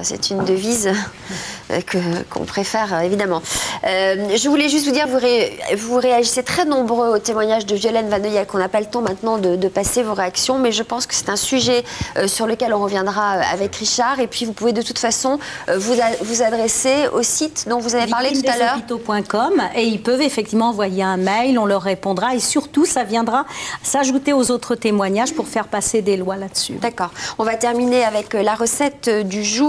C'est une devise qu'on préfère, évidemment. Je voulais juste vous dire, vous réagissez très nombreux aux témoignages de Violaine Vanoyac. On n'a pas le temps maintenant de passer vos réactions, mais je pense que c'est un sujet sur lequel on reviendra avec Richard. Et puis, vous pouvez de toute façon vous adresser au site dont vous avez parlé tout à l'heure. victimedeshôpitaux.com, et ils peuvent effectivement envoyer un mail, on leur répondra. Et surtout, ça viendra s'ajouter aux autres témoignages pour faire passer des lois là-dessus. D'accord. On va terminer avec la recette du jour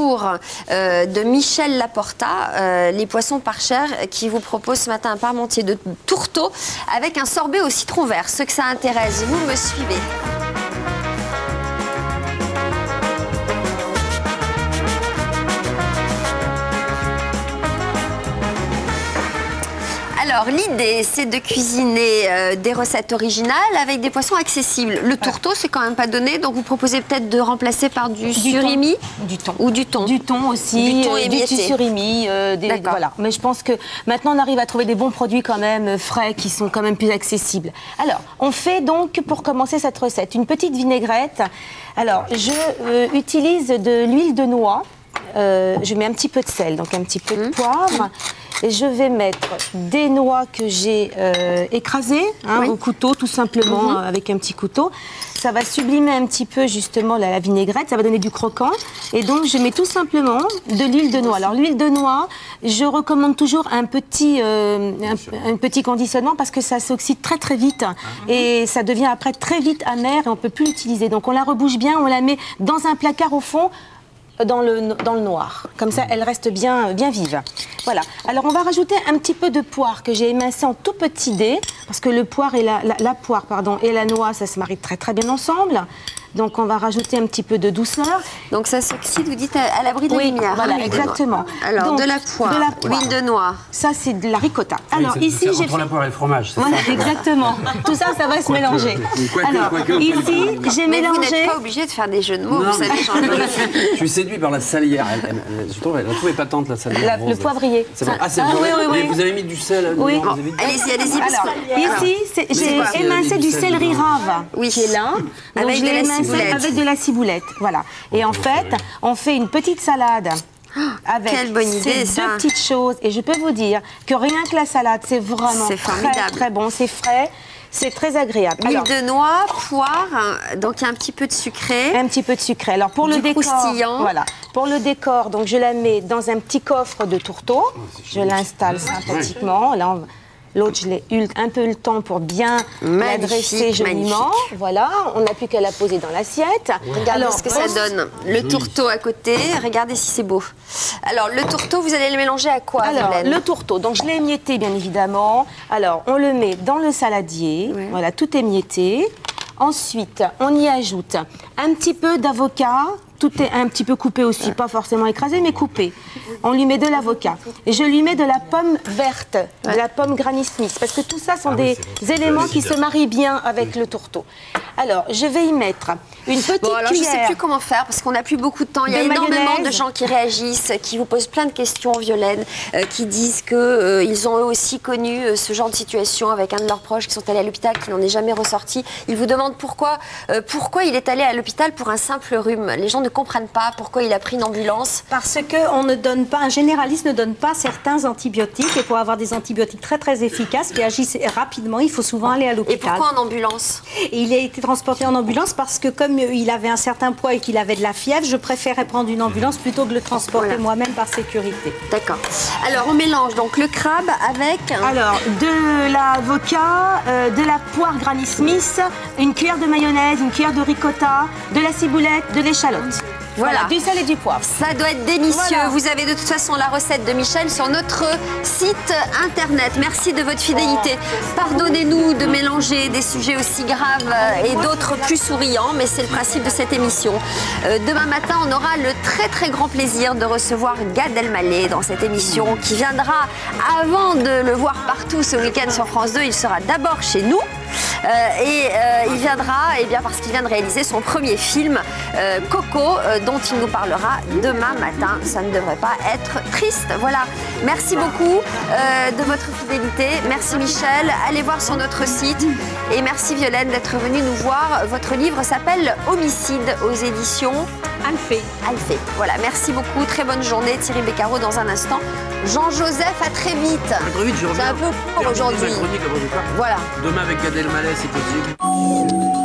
de Michel Laporta, les poissons parchères, qui vous propose ce matin un parmentier de tourteau avec un sorbet au citron vert. Ceux que ça intéresse, vous me suivez. Alors, l'idée, c'est de cuisiner des recettes originales avec des poissons accessibles. Le tourteau, c'est quand même pas donné, donc vous proposez peut-être de remplacer par du surimi. Du thon. Ou du thon. Du thon aussi, du thon du surimi. Voilà. Mais je pense que maintenant, on arrive à trouver des bons produits quand même frais qui sont quand même plus accessibles. Alors, on fait donc, pour commencer cette recette, une petite vinaigrette. Alors, je utilise de l'huile de noix. Je mets un petit peu de sel, donc un petit peu de poivre. Et je vais mettre des noix que j'ai écrasées au couteau, tout simplement, avec un petit couteau. Ça va sublimer un petit peu, justement, la vinaigrette. Ça va donner du croquant. Et donc, je mets tout simplement de l'huile de noix. Alors, l'huile de noix, je recommande toujours un petit conditionnement parce que ça s'oxyde très, très vite. Et ça devient après très vite amer et on ne peut plus l'utiliser. Donc, on la rebouche bien, on la met dans un placard au fond, dans le noir. Comme ça, elle reste bien vive. Voilà. Alors, on va rajouter un petit peu de poire que j'ai émincé en tout petits dés, parce que le poire et la poire et la noix, ça se marie très, très bien ensemble. Donc, on va rajouter un petit peu de douceur. Donc, ça s'oxyde, vous dites, à l'abri de la lumière. Voilà, exactement. Alors, donc, de la poire, l'huile de noix. Ça, c'est de la ricotta. Oui, alors, ici, j'ai entre la poire et le fromage. Voilà, exactement. Tout ça, ça va se mélanger. Alors, ici, j'ai mélangé... Mais vous n'êtes pas obligé de faire des jeux de mots, non, vous savez changer. Je suis séduit par la salière. Je trouve elle est patente, la salière. Le poivrier. Ah, c'est bon. Oui. Vous avez mis du sel. Oui. Allez-y, allez-y. Alors, ici, j'ai émincé du céleri rave, qui est là. Avec de la ciboulette. Avec de la ciboulette, voilà. Et en fait, on fait une petite salade avec ces deux petites choses. Et je peux vous dire que rien que la salade, c'est vraiment très, très bon. C'est frais. C'est très agréable. L'huile de noix, poire, donc un petit peu de sucré. Un petit peu de sucré. Alors pour le décor, voilà. Pour le décor, donc je la mets dans un petit coffre de tourteau. Je l'installe sympathiquement. Là, l'autre, je l'ai eu un peu le temps pour bien la dresser joliment. Voilà, on n'a plus qu'à la poser dans l'assiette. Regardez ce que ça donne. Le tourteau à côté, regardez si c'est beau. Alors, le tourteau, vous allez le mélanger à quoi, Alors, Violaine ? le tourteau, donc je l'ai émietté, bien évidemment. Alors, on le met dans le saladier. Oui. Voilà, tout émietté. Ensuite, on y ajoute un petit peu d'avocat. Tout est un petit peu coupé aussi, pas forcément écrasé, mais coupé. On lui met de l'avocat. Et je lui mets de la pomme verte, de la pomme Granny Smith, parce que tout ça sont des éléments qui se marient bien avec le tourteau. Alors, je vais y mettre une petite cuillère. Je ne sais plus comment faire, parce qu'on n'a plus beaucoup de temps. Il y a énormément de gens qui réagissent, qui vous posent plein de questions, Violaine, qui disent qu'ils ont eux aussi connu ce genre de situation avec un de leurs proches qui sont allés à l'hôpital, qui n'en est jamais ressorti. Ils vous demandent pourquoi il est allé à l'hôpital pour un simple rhume. Les gens ne comprennent pas pourquoi il a pris une ambulance. Parce qu'on ne donne pas, un généraliste ne donne pas certains antibiotiques, et pour avoir des antibiotiques très très efficaces qui agissent rapidement, il faut souvent aller à l'hôpital. Et pourquoi en ambulance ? Et il a été transporté en ambulance parce que comme il avait un certain poids et qu'il avait de la fièvre, je préférais prendre une ambulance plutôt que de le transporter moi-même par sécurité. D'accord. Alors on mélange donc le crabe avec... Alors de l'avocat, de la poire Granny Smith, une cuillère de mayonnaise, une cuillère de ricotta, de la ciboulette, de l'échalote. Voilà, du sel et du poivre. Ça doit être délicieux. Voilà. Vous avez de toute façon la recette de Michel sur notre site internet. Merci de votre fidélité. Pardonnez-nous de mélanger des sujets aussi graves et d'autres plus souriants, mais c'est le principe de cette émission. Demain matin, on aura le très très grand plaisir de recevoir Gad Elmaleh dans cette émission qui viendra, avant de le voir partout ce week-end sur France 2, il sera d'abord chez nous. Il viendra parce qu'il vient de réaliser son premier film, Coco, dont il nous parlera demain matin. Ça ne devrait pas être triste. Voilà. Merci beaucoup de votre fidélité. Merci Michel. Allez voir sur notre site. Et merci Violaine d'être venue nous voir. Votre livre s'appelle Homicide aux éditions Alphée. Alphée. Voilà, merci beaucoup. Très bonne journée. Thierry Beccaro dans un instant. Jean-Joseph, à très vite. À très vite, je reviens. C'est un peu court aujourd'hui. Voilà. Demain avec Gad Elmaleh, c'est possible.